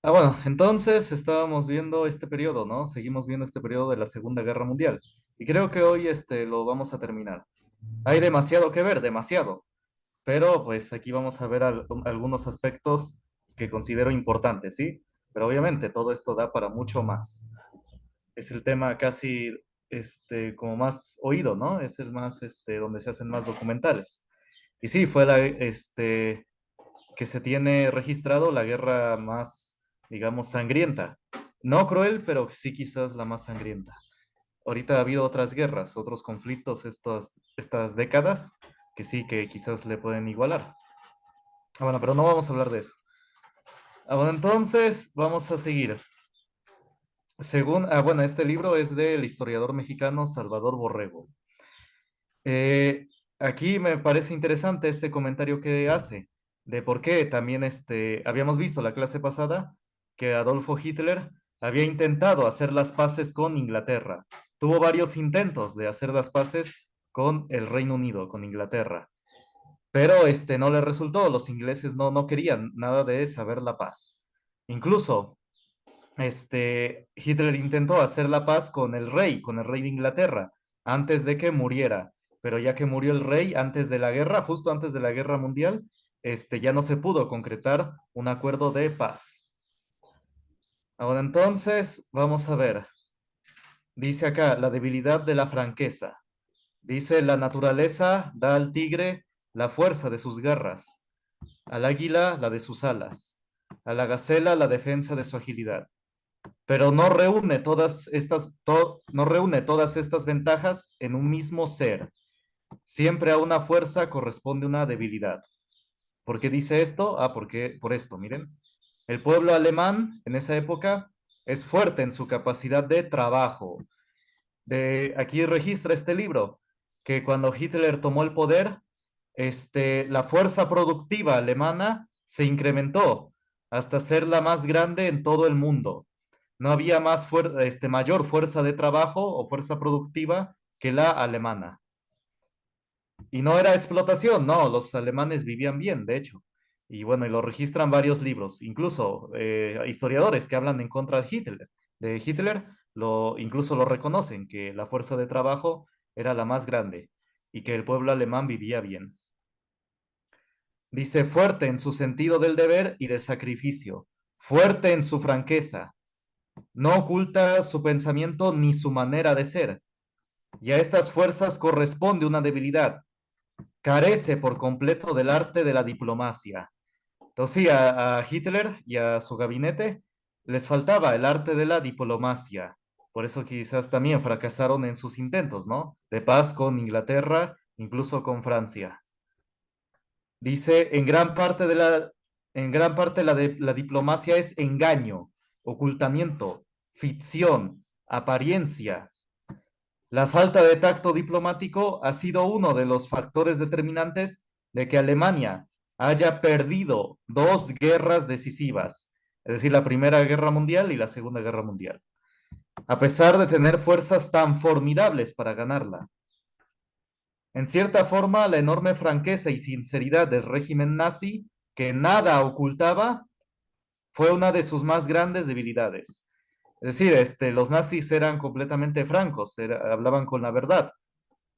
Bueno, entonces estábamos viendo este periodo, ¿no? Seguimos viendo este periodo de la Segunda Guerra Mundial. Y creo que hoy lo vamos a terminar. Hay demasiado que ver, demasiado. Pero pues aquí vamos a ver algunos aspectos que considero importantes, ¿sí? Pero obviamente todo esto da para mucho más. Es el tema casi, como más oído, ¿no? Es el más, donde se hacen más documentales. Y sí, fue que se tiene registrado la guerra más, digamos, sangrienta. No cruel, pero sí quizás la más sangrienta. Ahorita ha habido otras guerras, otros conflictos estas décadas que sí, que quizás le pueden igualar. Bueno, pero no vamos a hablar de eso. Bueno, entonces vamos a seguir. Bueno, este libro es del historiador mexicano Salvador Borrego. Eh, Aquí me parece interesante este comentario que hace de por qué también habíamos visto la clase pasada que Adolfo Hitler había intentado hacer las paces con Inglaterra. Tuvo varios intentos de hacer las paces con el Reino Unido, con Inglaterra, pero no le resultó. Los ingleses no querían nada de saber la paz. Incluso Hitler intentó hacer la paz con el rey de Inglaterra, antes de que muriera. Pero ya que murió el rey antes de la guerra, justo antes de la guerra mundial, ya no se pudo concretar un acuerdo de paz. Ahora entonces, vamos a ver. Dice acá, la debilidad de la franqueza. Dice, la naturaleza da al tigre la fuerza de sus garras, al águila la de sus alas, a la gacela la defensa de su agilidad, pero no reúne todas estas ventajas en un mismo ser. Siempre a una fuerza corresponde una debilidad. ¿Por qué dice esto? Porque por esto, miren. El pueblo alemán en esa época es fuerte en su capacidad de trabajo. Aquí registra este libro que cuando Hitler tomó el poder, la fuerza productiva alemana se incrementó hasta ser la más grande en todo el mundo. No había mayor fuerza de trabajo o fuerza productiva que la alemana. Y no era explotación, no, los alemanes vivían bien, de hecho. Y bueno, y lo registran varios libros, incluso historiadores que hablan en contra de Hitler, incluso lo reconocen, que la fuerza de trabajo era la más grande y que el pueblo alemán vivía bien. Dice, fuerte en su sentido del deber y del sacrificio, fuerte en su franqueza, no oculta su pensamiento ni su manera de ser, y a estas fuerzas corresponde una debilidad, carece por completo del arte de la diplomacia. Entonces, sí, a Hitler y a su gabinete les faltaba el arte de la diplomacia. Por eso quizás también fracasaron en sus intentos, ¿no? De paz con Inglaterra, incluso con Francia. Dice, en gran parte la diplomacia es engaño, ocultamiento, ficción, apariencia. La falta de tacto diplomático ha sido uno de los factores determinantes de que Alemania haya perdido dos guerras decisivas, es decir, la Primera Guerra Mundial y la Segunda Guerra Mundial, a pesar de tener fuerzas tan formidables para ganarla. En cierta forma, la enorme franqueza y sinceridad del régimen nazi, que nada ocultaba, fue una de sus más grandes debilidades. Es decir, los nazis eran completamente francos, hablaban con la verdad,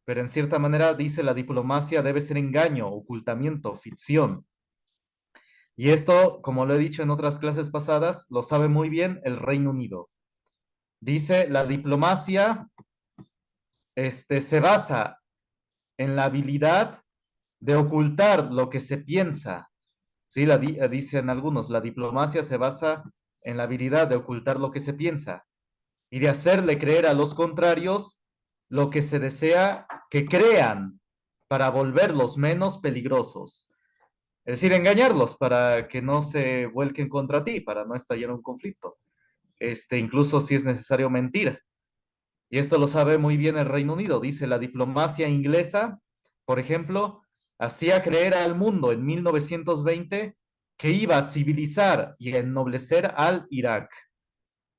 pero en cierta manera dice la diplomacia debe ser engaño, ocultamiento, ficción. Y esto, como lo he dicho en otras clases pasadas, lo sabe muy bien el Reino Unido. Dice, la diplomacia se basa en la habilidad de ocultar lo que se piensa. Sí, dicen algunos, la diplomacia se basa en la habilidad de ocultar lo que se piensa y de hacerle creer a los contrarios lo que se desea que crean para volverlos menos peligrosos. Es decir, engañarlos para que no se vuelquen contra ti, para no estallar un conflicto. Incluso si es necesario mentir. Y esto lo sabe muy bien el Reino Unido. Dice, la diplomacia inglesa, por ejemplo, hacía creer al mundo en 1920 que iba a civilizar y ennoblecer al Irak,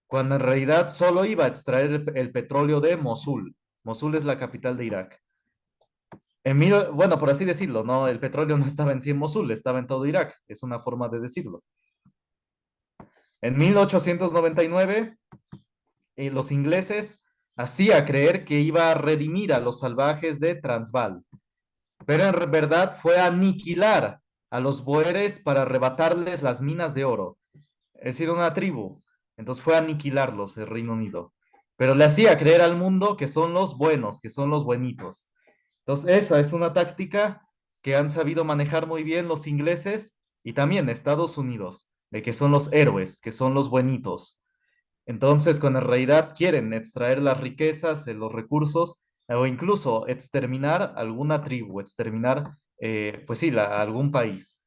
cuando en realidad solo iba a extraer el petróleo de Mosul. Mosul es la capital de Irak. Bueno, por así decirlo, no, el petróleo no estaba en sí en Mosul, estaba en todo Irak, es una forma de decirlo. En 1899, los ingleses hacía creer que iba a redimir a los salvajes de Transvaal, pero en verdad fue aniquilar a los boeres para arrebatarles las minas de oro. Es decir, una tribu. Entonces fue a aniquilarlos el Reino Unido. Pero le hacía creer al mundo que son los buenos, que son los buenitos. Entonces, esa es una táctica que han sabido manejar muy bien los ingleses y también Estados Unidos, de que son los héroes, que son los buenitos. Entonces, cuando en realidad quieren extraer las riquezas, los recursos, o incluso exterminar alguna tribu, exterminar, pues sí, algún país.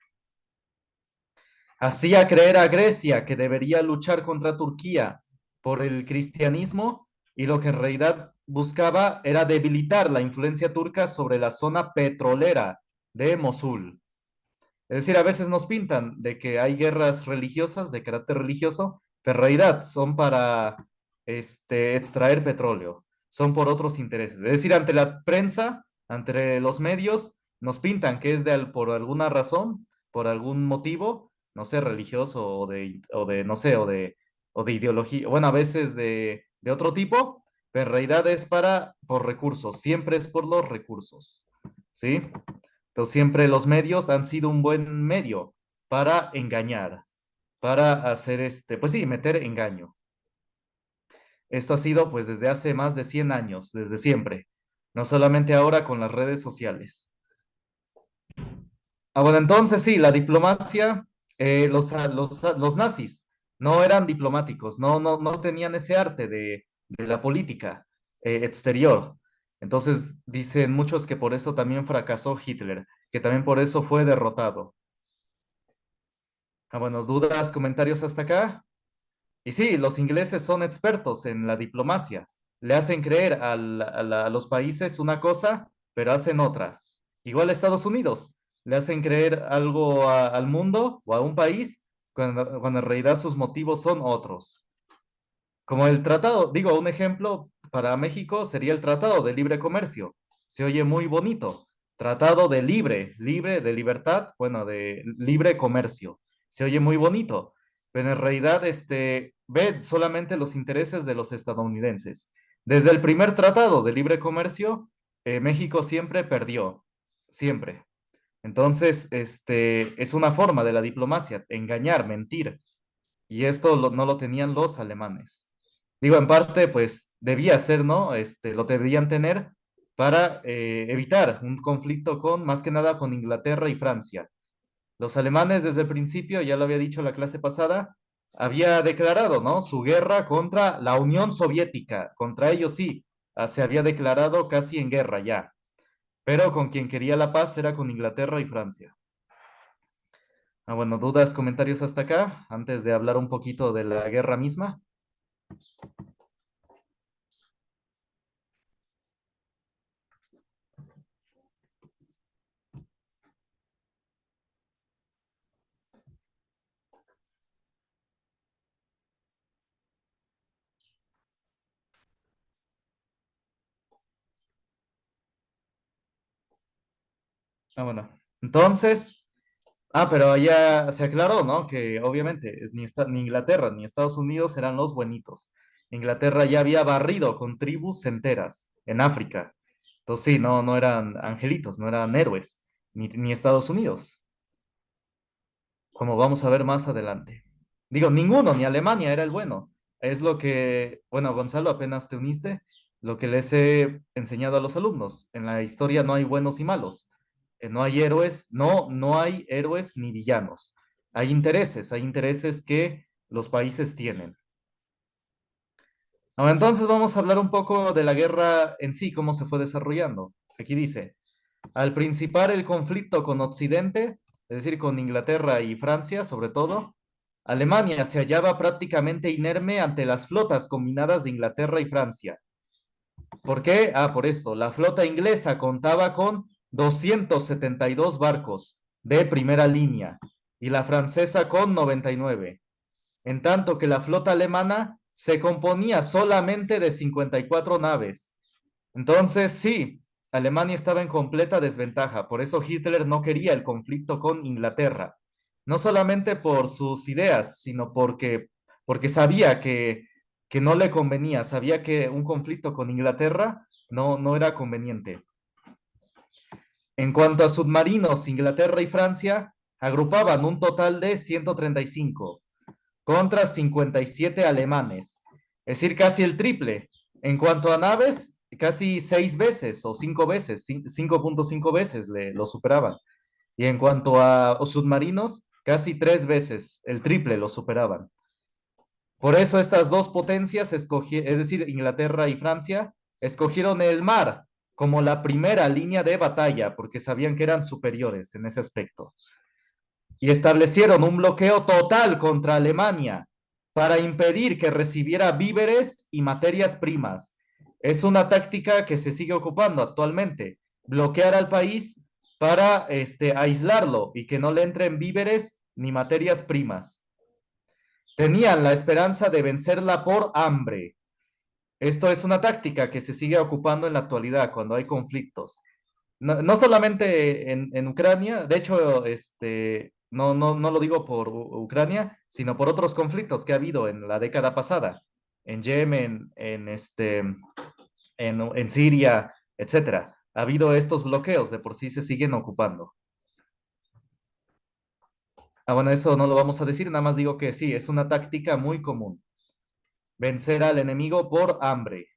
Hacía creer a Grecia que debería luchar contra Turquía por el cristianismo y lo que en realidad buscaba era debilitar la influencia turca sobre la zona petrolera de Mosul. Es decir, a veces nos pintan de que hay guerras religiosas de carácter religioso, pero en realidad son para extraer petróleo, son por otros intereses. Es decir, ante la prensa, ante los medios, nos pintan que es por alguna razón, por algún motivo, no sé, religioso no sé, o de ideología, bueno, a veces de otro tipo, pero en realidad es por recursos, siempre es por los recursos, ¿sí? Entonces siempre los medios han sido un buen medio para engañar, para hacer pues sí, meter engaño. Esto ha sido pues desde hace más de 100 años, desde siempre, no solamente ahora con las redes sociales. Bueno, entonces sí, la diplomacia, los nazis no eran diplomáticos, no tenían ese arte de la política exterior. Entonces dicen muchos que por eso también fracasó Hitler, que también por eso fue derrotado. Bueno, dudas, comentarios hasta acá. Y sí, los ingleses son expertos en la diplomacia. Le hacen creer a los países una cosa, pero hacen otra. Igual a Estados Unidos, le hacen creer algo al mundo o a un país, cuando en realidad sus motivos son otros. Como el tratado, digo, un ejemplo para México sería el Tratado de Libre Comercio. Se oye muy bonito. Tratado de libre de libertad, bueno, de libre comercio. Se oye muy bonito, pero en realidad ve solamente los intereses de los estadounidenses. Desde el primer tratado de libre comercio, México siempre perdió, siempre. Entonces, es una forma de la diplomacia, engañar, mentir. Y esto no lo tenían los alemanes. Digo, en parte, pues debía ser, ¿no? Lo debían tener para evitar un conflicto más que nada con Inglaterra y Francia. Los alemanes desde el principio, ya lo había dicho la clase pasada, había declarado, ¿no? Su guerra contra la Unión Soviética, contra ellos sí, se había declarado casi en guerra ya, pero con quien quería la paz era con Inglaterra y Francia. Bueno, dudas, comentarios hasta acá, antes de hablar un poquito de la guerra misma. Bueno, entonces, pero allá se aclaró, ¿no? Que obviamente ni Inglaterra ni Estados Unidos eran los buenitos. Inglaterra ya había barrido con tribus enteras en África. Entonces sí, no eran angelitos, no eran héroes, ni Estados Unidos, como vamos a ver más adelante. Digo, ninguno, ni Alemania era el bueno. Es lo que, bueno, Gonzalo, apenas te uniste, lo que les he enseñado a los alumnos. En la historia no hay buenos y malos. No hay héroes, no hay héroes ni villanos. Hay intereses que los países tienen. Ahora, entonces vamos a hablar un poco de la guerra en sí, cómo se fue desarrollando. Aquí dice, al principar el conflicto con Occidente, es decir, con Inglaterra y Francia sobre todo, Alemania se hallaba prácticamente inerme ante las flotas combinadas de Inglaterra y Francia. ¿Por qué? Por esto, la flota inglesa contaba con 272 barcos de primera línea y la francesa con 99, en tanto que la flota alemana se componía solamente de 54 naves. Entonces, sí, Alemania estaba en completa desventaja, por eso Hitler no quería el conflicto con Inglaterra, no solamente por sus ideas, sino porque porque sabía que no le convenía, sabía que un conflicto con Inglaterra no era conveniente. En cuanto a submarinos, Inglaterra y Francia agrupaban un total de 135 contra 57 alemanes, es decir, casi el triple. En cuanto a naves, casi 6 veces o 5 veces, 5.5 veces lo superaban. Y en cuanto a submarinos, casi 3 veces, el triple lo superaban. Por eso estas dos potencias, es decir, Inglaterra y Francia, escogieron el mar como la primera línea de batalla, porque sabían que eran superiores en ese aspecto. Y establecieron un bloqueo total contra Alemania para impedir que recibiera víveres y materias primas. Es una táctica que se sigue ocupando actualmente, bloquear al país para aislarlo y que no le entren víveres ni materias primas. Tenían la esperanza de vencerla por hambre. Esto es una táctica que se sigue ocupando en la actualidad cuando hay conflictos. No solamente en Ucrania, de hecho, no lo digo por Ucrania, sino por otros conflictos que ha habido en la década pasada, en Yemen, en Siria, etcétera. Ha habido estos bloqueos, de por sí se siguen ocupando. Bueno, eso no lo vamos a decir, nada más digo que sí, es una táctica muy común. Vencer al enemigo por hambre.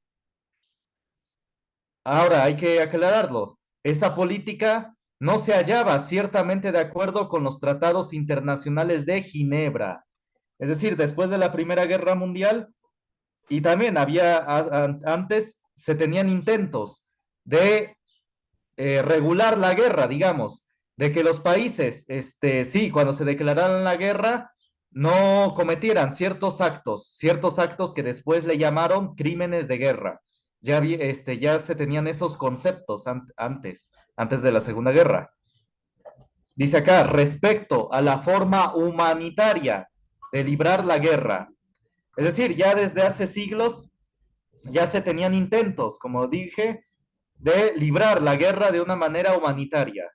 Ahora, hay que aclararlo. Esa política no se hallaba ciertamente de acuerdo con los tratados internacionales de Ginebra. Es decir, después de la Primera Guerra Mundial, y también antes se tenían intentos de regular la guerra, digamos, de que los países, sí, cuando se declararan la guerra, no cometieran ciertos actos que después le llamaron crímenes de guerra. Ya se tenían esos conceptos antes de la Segunda Guerra. Dice acá, respecto a la forma humanitaria de librar la guerra. Es decir, ya desde hace siglos ya se tenían intentos, como dije, de librar la guerra de una manera humanitaria.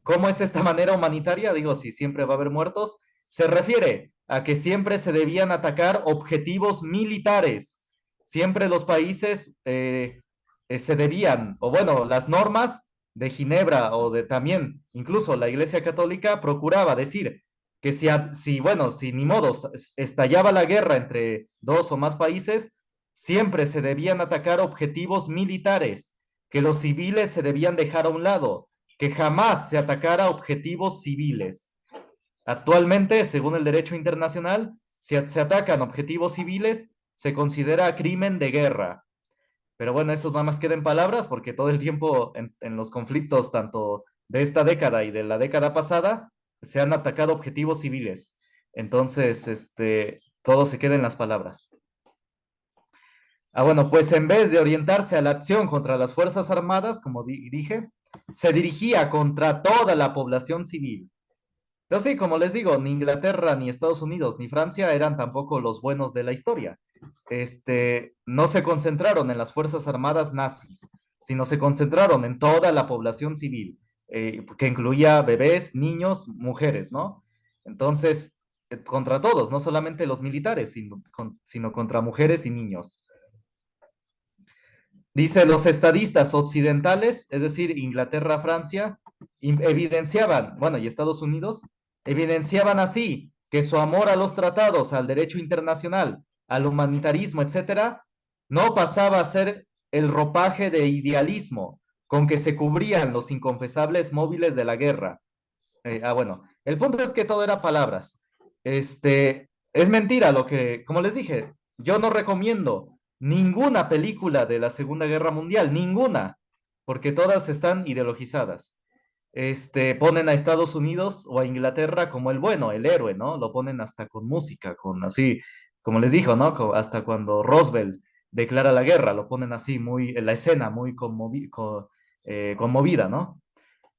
¿Cómo es esta manera humanitaria? Digo, si siempre va a haber muertos, se refiere a que siempre se debían atacar objetivos militares. Siempre los países se debían, o bueno, las normas de Ginebra o de también, incluso la Iglesia Católica procuraba decir que si ni modo estallaba la guerra entre dos o más países, siempre se debían atacar objetivos militares, que los civiles se debían dejar a un lado, que jamás se atacara objetivos civiles. Actualmente, según el derecho internacional, si se atacan objetivos civiles, se considera crimen de guerra. Pero bueno, eso nada más queda en palabras porque todo el tiempo en los conflictos, tanto de esta década y de la década pasada, se han atacado objetivos civiles. Entonces, todo se queda en las palabras. Bueno, pues en vez de orientarse a la acción contra las Fuerzas Armadas, como dije, se dirigía contra toda la población civil. Entonces, sí, como les digo, ni Inglaterra, ni Estados Unidos, ni Francia eran tampoco los buenos de la historia. No se concentraron en las Fuerzas Armadas nazis, sino se concentraron en toda la población civil, que incluía bebés, niños, mujeres, ¿no? Entonces, contra todos, no solamente los militares, sino contra mujeres y niños. Dice, los estadistas occidentales, es decir, Inglaterra, Francia, evidenciaban, bueno, y Estados Unidos, evidenciaban así que su amor a los tratados, al derecho internacional, al humanitarismo, etcétera, no pasaba a ser el ropaje de idealismo con que se cubrían los inconfesables móviles de la guerra. Bueno, el punto es que todo era palabras. Es mentira lo que, como les dije, yo no recomiendo ninguna película de la Segunda Guerra Mundial, ninguna, porque todas están ideologizadas. Ponen a Estados Unidos o a Inglaterra como el bueno, el héroe, ¿no? Lo ponen hasta con música, con así, como les dijo, ¿no? Hasta cuando Roosevelt declara la guerra, lo ponen así, muy, en la escena muy conmovida, ¿no?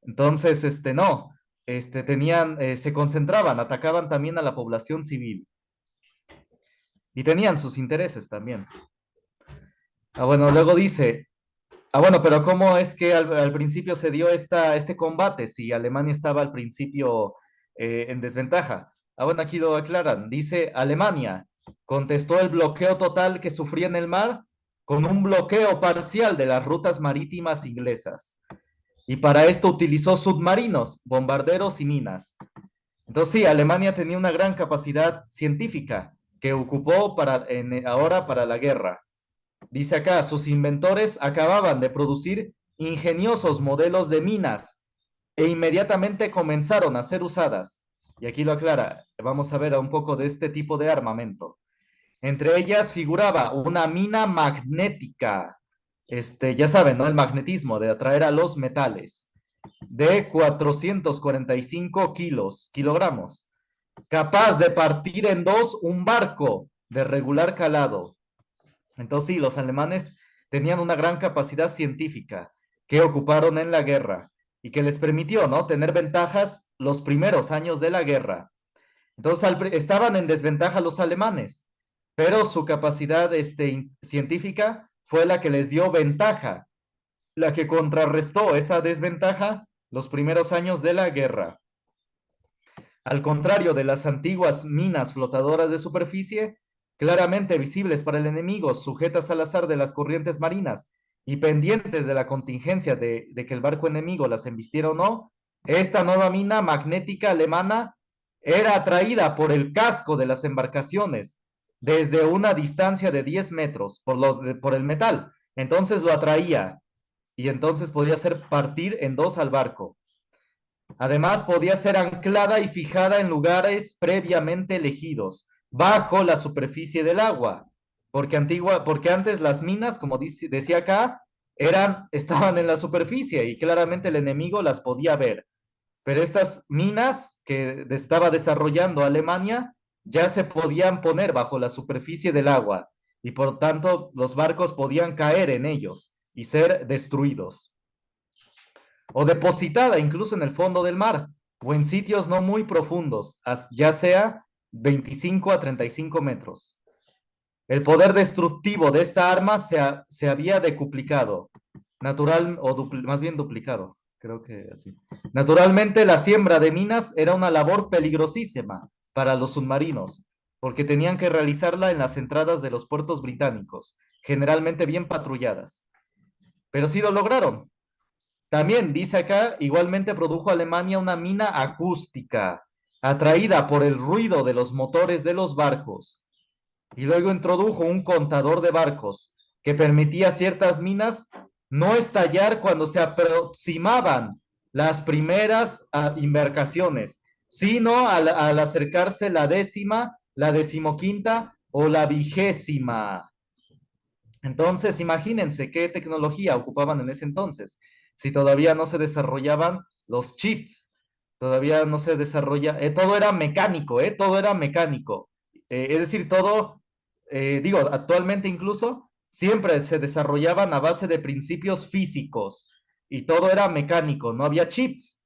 Entonces, no, se concentraban, atacaban también a la población civil y tenían sus intereses también. Bueno, luego dice, bueno, pero ¿cómo es que al principio se dio este combate si Alemania estaba al principio en desventaja? Bueno, aquí lo aclaran. Dice Alemania, contestó el bloqueo total que sufría en el mar con un bloqueo parcial de las rutas marítimas inglesas. Y para esto utilizó submarinos, bombarderos y minas. Entonces sí, Alemania tenía una gran capacidad científica que ocupó ahora para la guerra. Dice acá, sus inventores acababan de producir ingeniosos modelos de minas e inmediatamente comenzaron a ser usadas. Y aquí lo aclara, vamos a ver un poco de este tipo de armamento. Entre ellas figuraba una mina magnética, ya saben, ¿no? El magnetismo de atraer a los metales, de 445 kilogramos, capaz de partir en dos un barco de regular calado. Entonces, sí, los alemanes tenían una gran capacidad científica que ocuparon en la guerra y que les permitió, ¿no? Tener ventajas los primeros años de la guerra. Entonces, estaban en desventaja los alemanes, pero su capacidad científica fue la que les dio ventaja, la que contrarrestó esa desventaja los primeros años de la guerra. Al contrario de las antiguas minas flotadoras de superficie, claramente visibles para el enemigo, sujetas al azar de las corrientes marinas y pendientes de la contingencia de que el barco enemigo las embistiera o no, esta nueva mina magnética alemana era atraída por el casco de las embarcaciones desde una distancia de 10 metros por el metal. Entonces lo atraía y entonces podía hacer partir en dos al barco. Además, podía ser anclada y fijada en lugares previamente elegidos, bajo la superficie del agua, porque antes las minas, como decía acá, estaban en la superficie y claramente el enemigo las podía ver. Pero estas minas que estaba desarrollando Alemania ya se podían poner bajo la superficie del agua y por tanto los barcos podían caer en ellos y ser destruidos o depositada incluso en el fondo del mar o en sitios no muy profundos, ya sea 25 a 35 metros. El poder destructivo de esta arma se había decuplicado, más bien duplicado, creo que así. Naturalmente, la siembra de minas era una labor peligrosísima para los submarinos, porque tenían que realizarla en las entradas de los puertos británicos, generalmente bien patrulladas. Pero sí lo lograron. También dice acá, igualmente produjo Alemania una mina acústica, atraída por el ruido de los motores de los barcos. Y luego introdujo un contador de barcos que permitía a ciertas minas no estallar cuando se aproximaban las primeras embarcaciones, sino al acercarse la décima, la decimoquinta o la vigésima. Entonces, imagínense qué tecnología ocupaban en ese entonces. Si todavía no se desarrollaban los chips, todavía no se desarrolla, todo era mecánico, todo era mecánico. Es decir, todo, digo, actualmente incluso, siempre se desarrollaban a base de principios físicos y todo era mecánico, no había chips.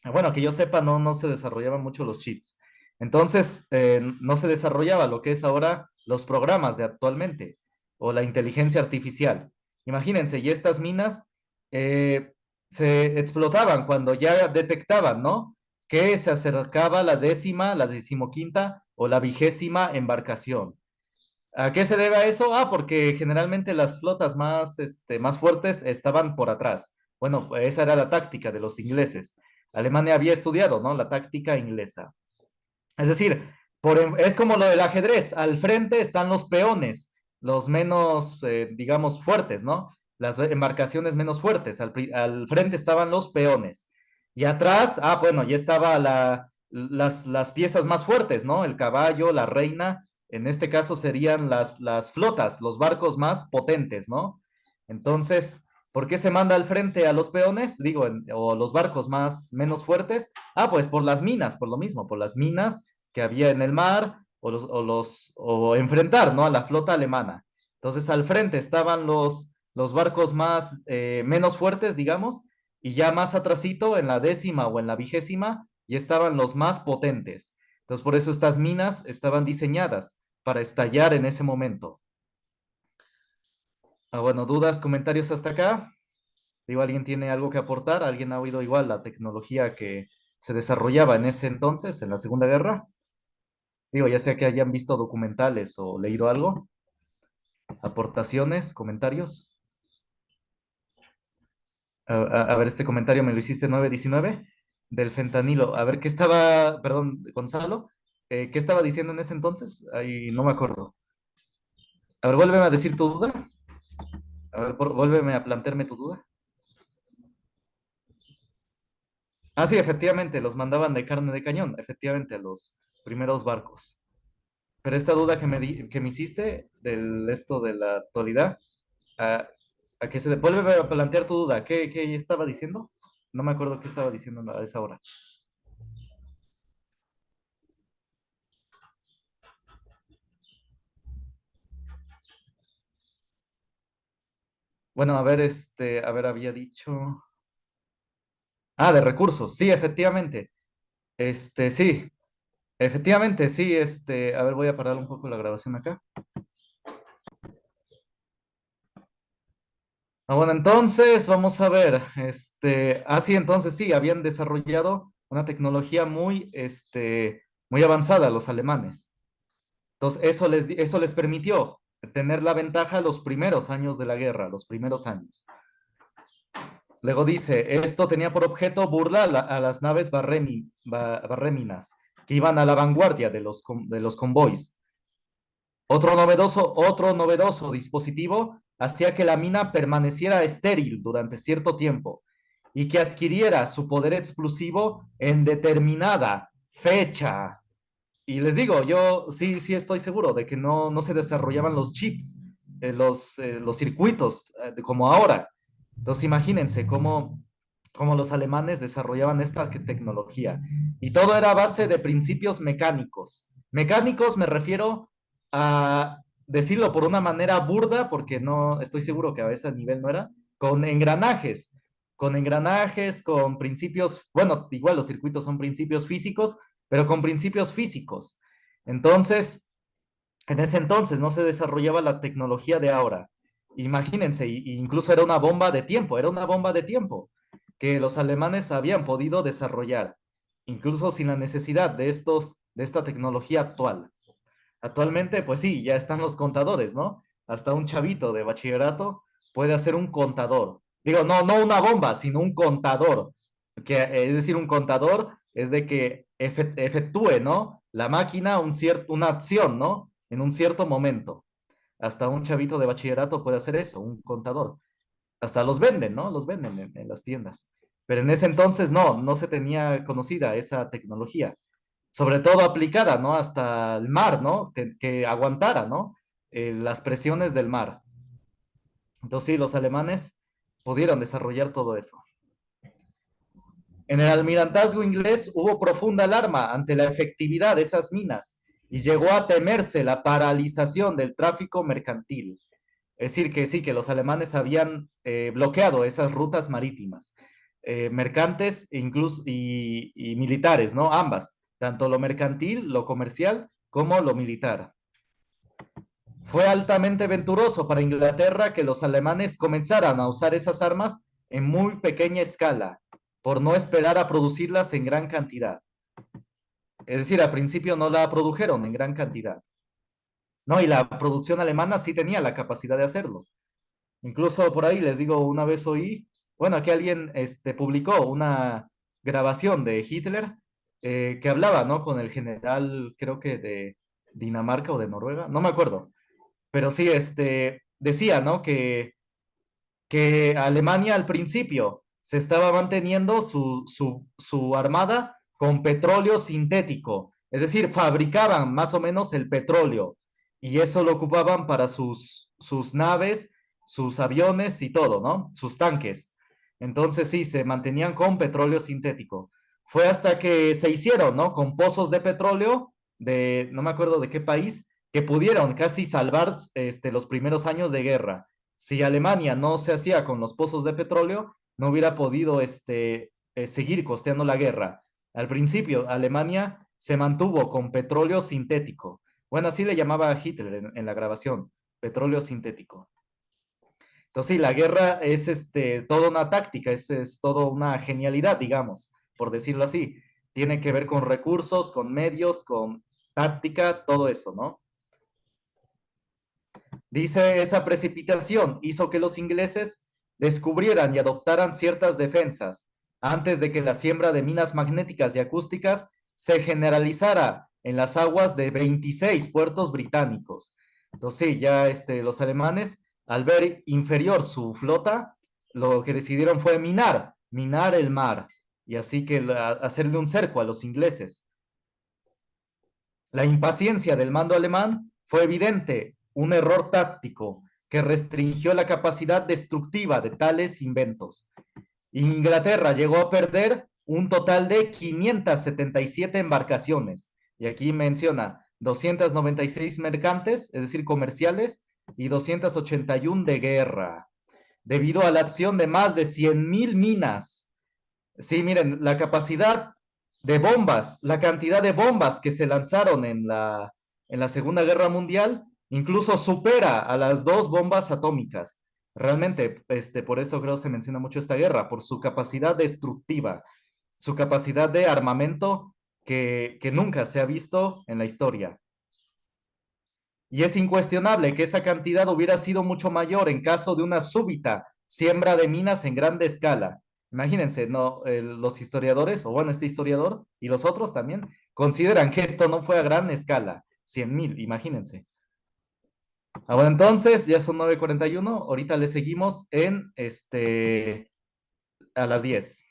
Bueno, que yo sepa, no se desarrollaban mucho los chips. Entonces, no se desarrollaba lo que es ahora los programas de actualmente o la inteligencia artificial. Imagínense, y estas minas se explotaban cuando ya detectaban, ¿no? Que se acercaba la décima, la decimoquinta o la vigésima embarcación. ¿A qué se debe a eso? Ah, porque generalmente las flotas más fuertes estaban por atrás. Bueno, esa era la táctica de los ingleses. Alemania había estudiado, ¿no? La táctica inglesa. Es decir, es como lo del ajedrez. Al frente están los peones, los menos, digamos, fuertes, ¿no? Las embarcaciones menos fuertes. Al frente estaban los peones. Y atrás, bueno, ya estaba las piezas más fuertes, ¿no? El caballo, la reina. En este caso serían las flotas, los barcos más potentes, ¿no? Entonces, ¿por qué se manda al frente a los peones? Digo, o los barcos menos fuertes. Pues por las minas, por lo mismo, por las minas que había en el mar o enfrentar, ¿no? A la flota alemana. Entonces al frente estaban los barcos menos fuertes, digamos, y ya más atrasito, en la décima o en la vigésima, ya estaban los más potentes. Entonces por eso estas minas estaban diseñadas para estallar en ese momento. Bueno, dudas, comentarios hasta acá. Digo, ¿alguien tiene algo que aportar? ¿Alguien ha oído igual la tecnología que se desarrollaba en ese entonces, en la Segunda Guerra? Digo, ya sea que hayan visto documentales o leído algo, aportaciones, comentarios. A ver, este comentario me lo hiciste 919 del fentanilo. A ver, ¿qué estaba, perdón, Gonzalo? ¿Qué estaba diciendo en ese entonces? Ahí no me acuerdo. A ver, vuélveme a decir tu duda. A ver, vuélveme a plantearme tu duda. Ah, sí, efectivamente, los mandaban de carne de cañón, efectivamente, a los primeros barcos. Pero esta duda que me hiciste del esto de la actualidad, ¿a, a qué se vuélveme a plantear tu duda? ¿Qué estaba diciendo? No me acuerdo qué estaba diciendo a esa hora. Bueno, a ver, a ver, había dicho. Ah, de recursos, sí, efectivamente. Sí, efectivamente, sí, a ver, voy a parar un poco la grabación acá. Ah, bueno, entonces vamos a ver, sí, entonces sí, habían desarrollado una tecnología muy avanzada los alemanes. Entonces, eso les permitió tener la ventaja los primeros años de la guerra, los primeros años. Luego dice, esto tenía por objeto burlar a las naves barréminas que iban a la vanguardia de de los convoys. Otro novedoso dispositivo hacía que la mina permaneciera estéril durante cierto tiempo y que adquiriera su poder explosivo en determinada fecha. Y les digo, yo sí estoy seguro de que no se desarrollaban los chips, los circuitos como ahora. Entonces imagínense cómo los alemanes desarrollaban esta tecnología. Y todo era a base de principios mecánicos. Mecánicos me refiero a decirlo por una manera burda, porque no estoy seguro que a ese nivel no era, con engranajes, con engranajes, con principios, bueno, igual los circuitos son principios físicos, pero con principios físicos. Entonces, en ese entonces no se desarrollaba la tecnología de ahora. Imagínense, incluso era una bomba de tiempo, era una bomba de tiempo que los alemanes habían podido desarrollar, incluso sin la necesidad de esta tecnología actual. Actualmente, pues sí, ya están los contadores, ¿no? Hasta un chavito de bachillerato puede hacer un contador. Digo, no una bomba, sino un contador. Es decir, un contador es de que efectúe, ¿no? La máquina una acción, ¿no? En un cierto momento. Hasta un chavito de bachillerato puede hacer eso, un contador. Hasta los venden, ¿no? Los venden en las tiendas. Pero en ese entonces no se tenía conocida esa tecnología, sobre todo aplicada, ¿no? Hasta el mar, ¿no? Que aguantara, ¿no? Las presiones del mar. Entonces sí, los alemanes pudieron desarrollar todo eso. En el almirantazgo inglés hubo profunda alarma ante la efectividad de esas minas y llegó a temerse la paralización del tráfico mercantil. Es decir, que sí, que los alemanes habían bloqueado esas rutas marítimas, mercantes incluso y militares, ¿no? Ambas, tanto lo mercantil, lo comercial, como lo militar. Fue altamente venturoso para Inglaterra que los alemanes comenzaran a usar esas armas en muy pequeña escala, por no esperar a producirlas en gran cantidad. Es decir, al principio no la produjeron en gran cantidad. No, y la producción alemana sí tenía la capacidad de hacerlo. Incluso por ahí les digo, una vez oí, bueno, que alguien publicó una grabación de Hitler que hablaba, ¿no? Con el general, creo que de Dinamarca o de Noruega, no me acuerdo, pero sí, decía, ¿no? Que Alemania al principio se estaba manteniendo su armada con petróleo sintético, es decir, fabricaban más o menos el petróleo y eso lo ocupaban para sus naves, sus aviones y todo, ¿no? Sus tanques. Entonces sí, se mantenían con petróleo sintético. Fue hasta que se hicieron, ¿no? Con pozos de petróleo de, no me acuerdo de qué país, que pudieron casi salvar los primeros años de guerra. Si Alemania no se hacía con los pozos de petróleo, no hubiera podido seguir costeando la guerra. Al principio, Alemania se mantuvo con petróleo sintético. Bueno, así le llamaba a Hitler en la grabación, petróleo sintético. Entonces, sí, la guerra es toda una táctica, es toda una genialidad, digamos, por decirlo así. Tiene que ver con recursos, con medios, con táctica, todo eso, ¿no? Dice, esa precipitación hizo que los ingleses descubrieran y adoptaran ciertas defensas antes de que la siembra de minas magnéticas y acústicas se generalizara en las aguas de 26 puertos británicos. Entonces, sí, ya los alemanes, al ver inferior su flota, lo que decidieron fue minar el mar, y así que hacerle un cerco a los ingleses. La impaciencia del mando alemán fue evidente, un error táctico que restringió la capacidad destructiva de tales inventos. Inglaterra llegó a perder un total de 577 embarcaciones, y aquí menciona 296 mercantes, es decir, comerciales, y 281 de guerra, debido a la acción de más de 100.000 minas. Sí, miren, la capacidad de bombas, la cantidad de bombas que se lanzaron en la Segunda Guerra Mundial, incluso supera a las dos bombas atómicas. Realmente, por eso creo se menciona mucho esta guerra, por su capacidad destructiva, su capacidad de armamento que nunca se ha visto en la historia. Y es incuestionable que esa cantidad hubiera sido mucho mayor en caso de una súbita siembra de minas en grande escala. Imagínense, ¿no? Los historiadores, o bueno, este historiador y los otros también, consideran que esto no fue a gran escala. 100.000, imagínense. Ah, bueno, entonces ya son 9:41. Ahorita le seguimos a las 10.